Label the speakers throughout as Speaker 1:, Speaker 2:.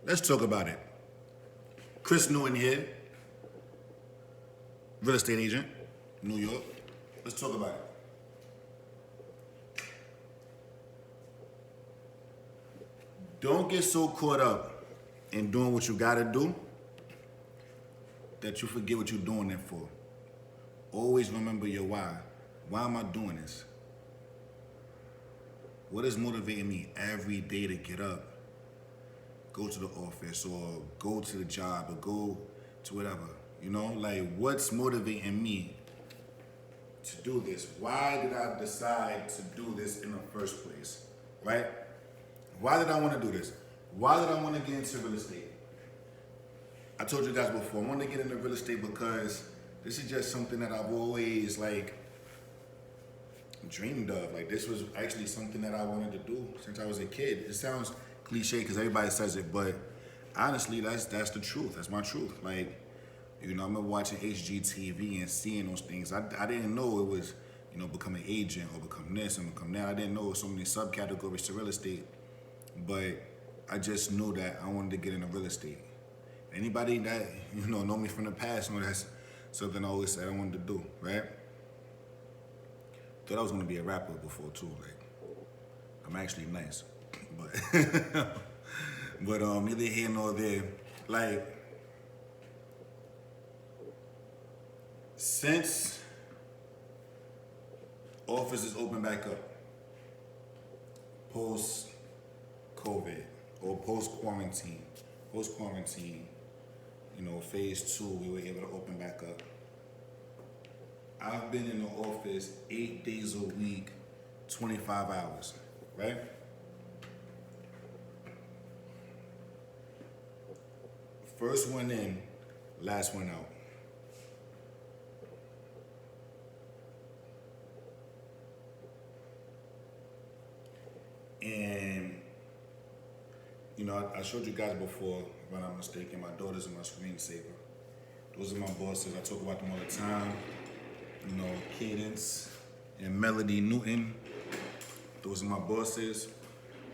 Speaker 1: Let's talk about it. Chris Newton here, real estate agent, New York. Let's talk about it. Don't get so caught up in doing what you gotta do that you forget what you're doing it for. Always remember your why. Why am I doing this? What is motivating me every day to get up, go to the office, or go to the job, or go to whatever? You know, like, what's motivating me to do this? Why did I decide to do this in the first place, right? Why did I want to do this? Why did I want to get into real estate? I told you guys before, I wanted to get into real estate because this is just something that I've always, like, dreamed of. Like, this was actually something that I wanted to do since I was a kid. It sounds cliche because everybody says it, but honestly, that's the truth. That's my truth. Like, you know, I remember watching HGTV and seeing those things. I didn't know it was, you know, become an agent or become this and become that. I didn't know so many subcategories to real estate, but I just knew that I wanted to get into real estate. Anybody that, you know me from the past know that's something I always said I wanted to do, right? Thought I was gonna be a rapper before too. Like, I'm actually nice, but neither here nor there. Like, since offices open back up, post COVID or post quarantine, you know, phase 2, we were able to open back up. I've been in the office 8 days a week, 25 hours, right? First one in, last one out. And, you know, I showed you guys before, if I'm not mistaken, my daughters are my screensaver. Those are my bosses. I talk about them all the time. You know, Cadence and Melody Newton. Those are my bosses.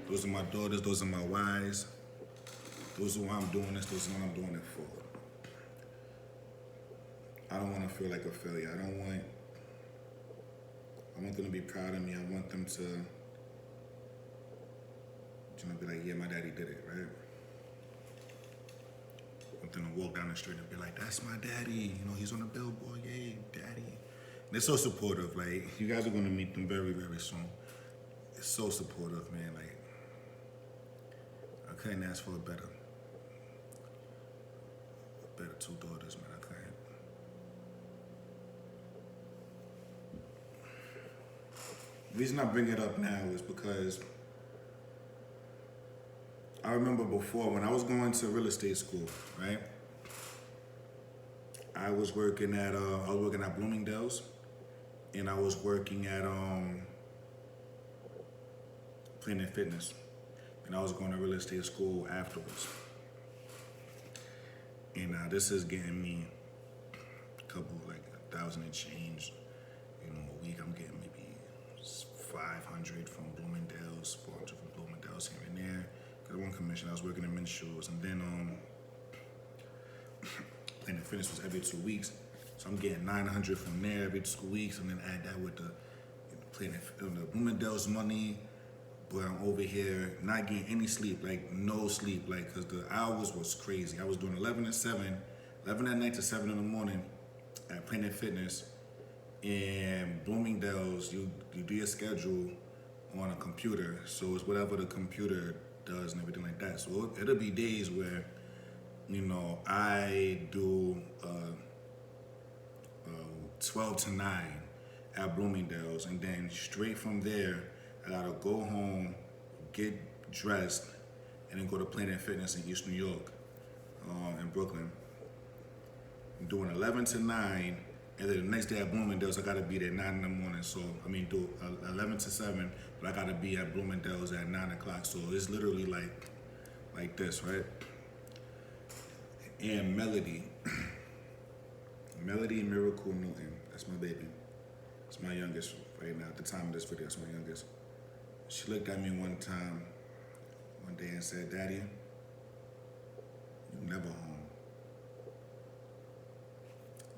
Speaker 1: Those are my daughters. Those are my wives. Those are why I'm doing this. Those are what I'm doing it for. I don't want to feel like a failure. I want them to be proud of me. I want them to, you know, be like, yeah, my daddy did it, right? I want them to walk down the street and be like, that's my daddy. You know, he's on the billboard. Yay, daddy. They're so supportive. Like, you guys are going to meet them very, very soon. They're so supportive, man. Like, I couldn't ask for a better two daughters, man. I couldn't. The reason I bring it up now is because I remember before when I was going to real estate school, right? I was working at Bloomingdale's, and I was working at Planet Fitness, and I was going to real estate school afterwards. And this is getting me a couple, like 1,000 and change, you know, a week. I'm getting maybe 500 from Bloomingdale's, 400 from Bloomingdale's here and there. Cause I won commission. I was working in men's shoes, and then Planet Fitness was every 2 weeks, so I'm getting 900 from there every 2 weeks, and then add that with the Bloomingdale's money. But I'm over here not getting any sleep, like no sleep, like, cause the hours was crazy. I was doing 11 at night to 7 in the morning at Planet Fitness. And Bloomingdale's, you do your schedule on a computer, so it's whatever the computer does and everything like that. So it'll be days where, you know, I do 12 to 9 at Bloomingdale's, and then straight from there, I gotta go home, get dressed, and then go to Planet Fitness in East New York, in Brooklyn. I'm doing 11 to 9, and then the next day at Bloomingdale's, I gotta be there 9 in the morning. So, do 11 to 7, but I gotta be at Bloomingdale's at 9 o'clock. So it's literally like this, right? And Melody Miracle Newton, that's my baby. It's my youngest right now. At the time of this video, it's my youngest. She looked at me one day and said, "Daddy, never home.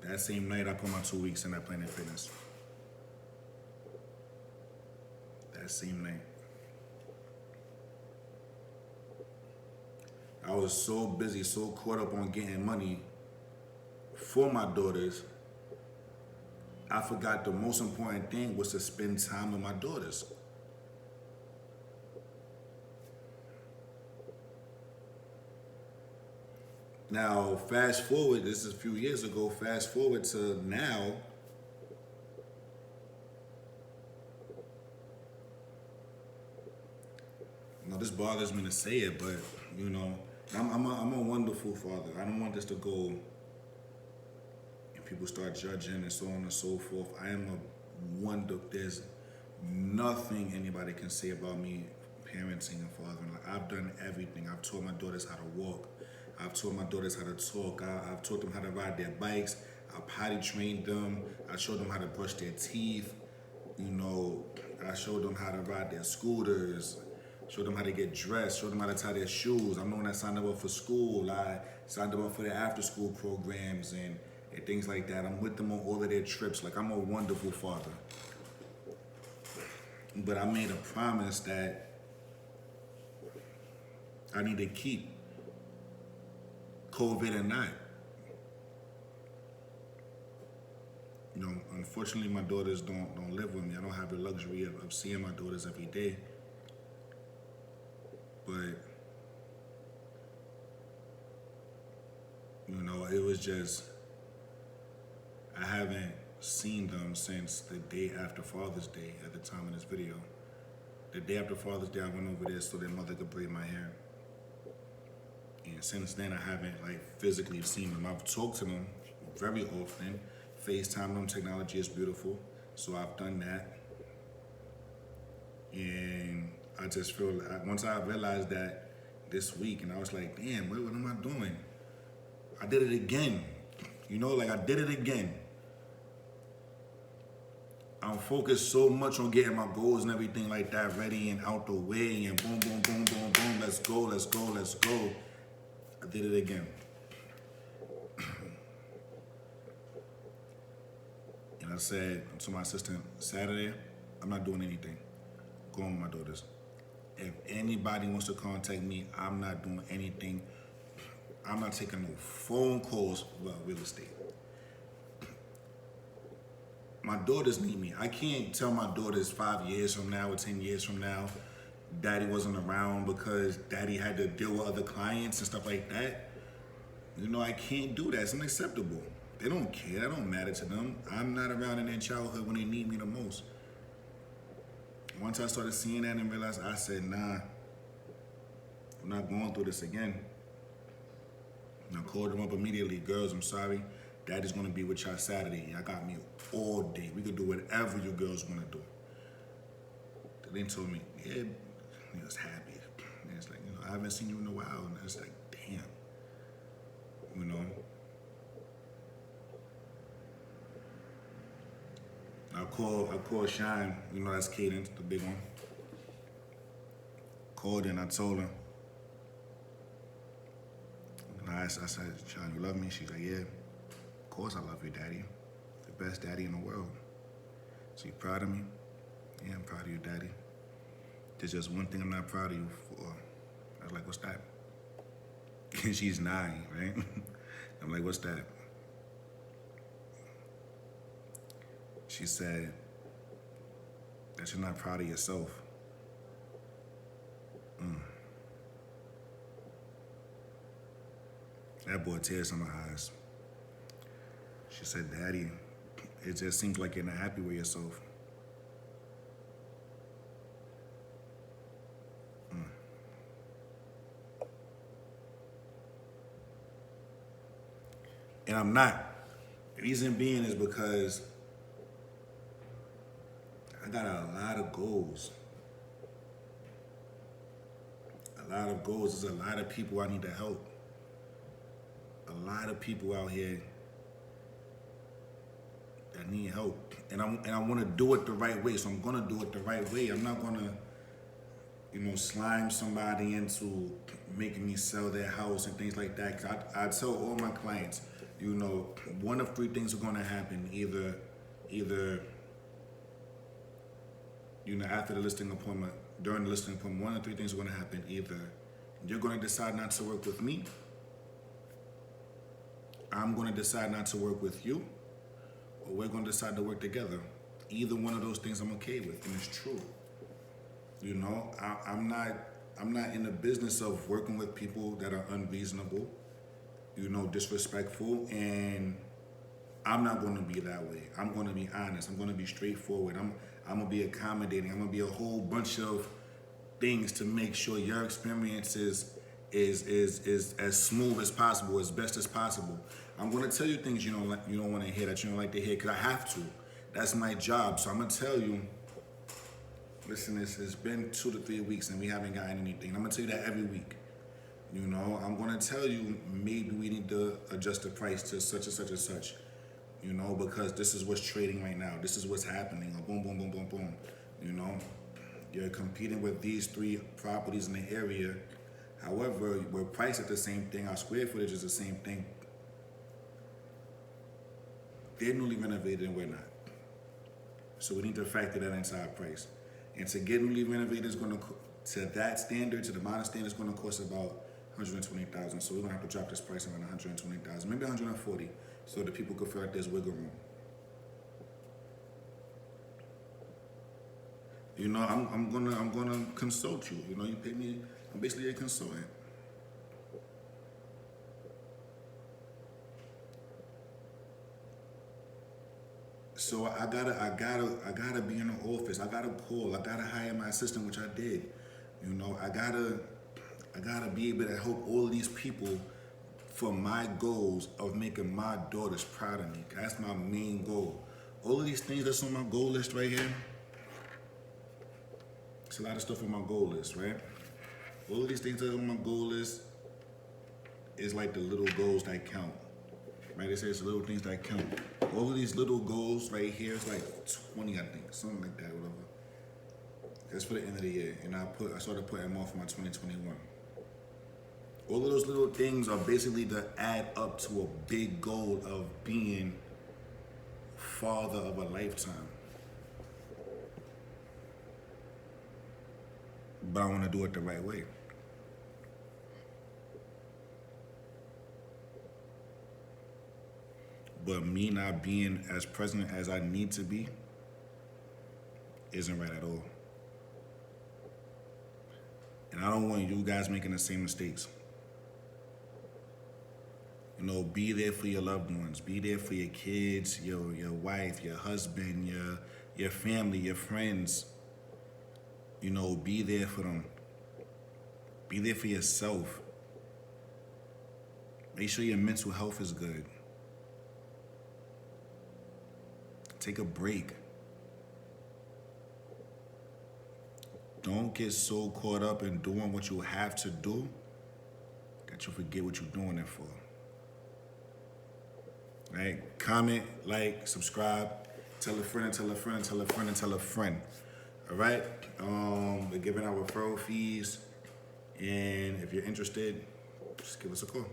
Speaker 1: That same night, I put my 2 weeks in at Planet Fitness. That same night. I was so busy, so caught up on getting money for my daughters, I forgot the most important thing was to spend time with my daughters. Now, fast forward, this is a few years ago, fast forward to now, this bothers me to say it, but, I'm a wonderful father. I don't want this to go and people start judging and so on and so forth. I am a there's nothing anybody can say about me parenting and fathering. Like, I've done everything. I've taught my daughters how to walk. I've taught my daughters how to talk. I've taught them how to ride their bikes. I potty trained them. I showed them how to brush their teeth. I showed them how to ride their scooters. Showed them how to get dressed. Showed them how to tie their shoes. I'm the one that signed them up for school. I signed them up for their after-school programs and things like that. I'm with them on all of their trips. Like, I'm a wonderful father. But I made a promise that I need to keep, COVID or not. Unfortunately, my daughters don't live with me. I don't have the luxury of seeing my daughters every day. But, it was just, I haven't seen them since the day after Father's Day at the time of this video. The day after Father's Day, I went over there so their mother could braid my hair. And since then, I haven't physically seen them. I've talked to them very often. FaceTime them, technology is beautiful. So I've done that. And I just feel, once I realized that this week, and I was like, damn, what am I doing? I did it again. I did it again. I'm focused so much on getting my goals and everything like that ready and out the way and boom, boom, boom, boom, boom, let's go, let's go, let's go. I did it again. And I said to my assistant, Saturday, I'm not doing anything. Going with my daughters. If anybody wants to contact me, I'm not doing anything. I'm not taking no phone calls about real estate. My daughters need me. I can't tell my daughters 5 years from now or 10 years from now, daddy wasn't around because daddy had to deal with other clients and stuff like that. I can't do that. It's unacceptable. They don't care. That don't matter to them. I'm not around in their childhood when they need me the most. Once I started seeing that and realized, I said, nah, I'm not going through this again. And I called them up immediately. Girls, I'm sorry. Daddy's going to be with y'all Saturday. Y'all got me all day. We could do whatever you girls want to do. They told me, yeah, he was happy. And it's like, I haven't seen you in a while. And it's like, damn. I called Shine, that's Cadence, the big one. Called her and I told her. And I said, Shine, you love me? She's like, yeah. Of course I love you, Daddy. The best daddy in the world. So you proud of me? Yeah, I'm proud of you, Daddy. There's just one thing I'm not proud of you for. I was like, what's that? And she's 9, right? I'm like, what's that? She said that you're not proud of yourself. That brought tears in my eyes. She said, Daddy, it just seems like you're not happy with yourself. And I'm not. The reason being is because I got a lot of goals. A lot of goals. There's a lot of people I need to help. A lot of people out here that need help. And I want to do it the right way, so I'm going to do it the right way. I'm not going to slime somebody into making me sell their house and things like that. 'Cause I tell all my clients, one of three things are going to happen. Either after the listing appointment, during the listing appointment, one of three things are going to happen. Either you're going to decide not to work with me, I'm going to decide not to work with you, or we're going to decide to work together. Either one of those things I'm okay with, and it's true. I'm not in the business of working with people that are unreasonable, disrespectful, and I'm not going to be that way. I'm going to be honest. I'm going to be straightforward. I'm going to be accommodating. I'm going to be a whole bunch of things to make sure your experience is as smooth as possible, as best as possible. I'm going to tell you things you don't want to hear, that you don't like to hear, because I have to. That's my job. So I'm going to tell you, listen, it's been 2 to 3 weeks and we haven't gotten anything. I'm going to tell you that every week. I'm going to tell you maybe we need to adjust the price to such and such and such, because this is what's trading right now. This is what's happening. Boom, boom, boom, boom, boom. You're competing with these 3 properties in the area. However, we're priced at the same thing. Our square footage is the same thing. They're newly renovated and we're not. So we need to factor that into our price. And to get newly renovated is going to that standard, to the modern standard, is going to cost about $120,000. So we're going to have to drop this price around $120,000, maybe $140,000, so that people could feel like there's wiggle room. I'm gonna consult you. You pay me. I'm basically a consultant. So I gotta be in the office. I gotta call. I gotta hire my assistant, which I did. I gotta be able to help all of these people for my goals of making my daughters proud of me. That's my main goal. All of these things that's on my goal list right here. It's a lot of stuff on my goal list, right? All of these things that are on my goal list is like the little goals that count. Right? They say it's the little things that count. All of these little goals right here is like 20, I think, something like that, whatever. That's for the end of the year, and I started putting more for my 2021. All of those little things are basically to add up to a big goal of being father of a lifetime. But I want to do it the right way. But me not being as present as I need to be isn't right at all. And I don't want you guys making the same mistakes. Be there for your loved ones. Be there for your kids, your wife, your husband, your family, your friends. Be there for them. Be there for yourself. Make sure your mental health is good. Take a break. Don't get so caught up in doing what you have to do that you forget what you're doing it for. Right? Comment, like, subscribe, tell a friend, and tell a friend, and tell a friend, and tell a friend. All right? We're giving out referral fees, and if you're interested, just give us a call.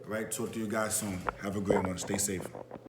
Speaker 1: All right? Talk to you guys soon. Have a great one. Stay safe.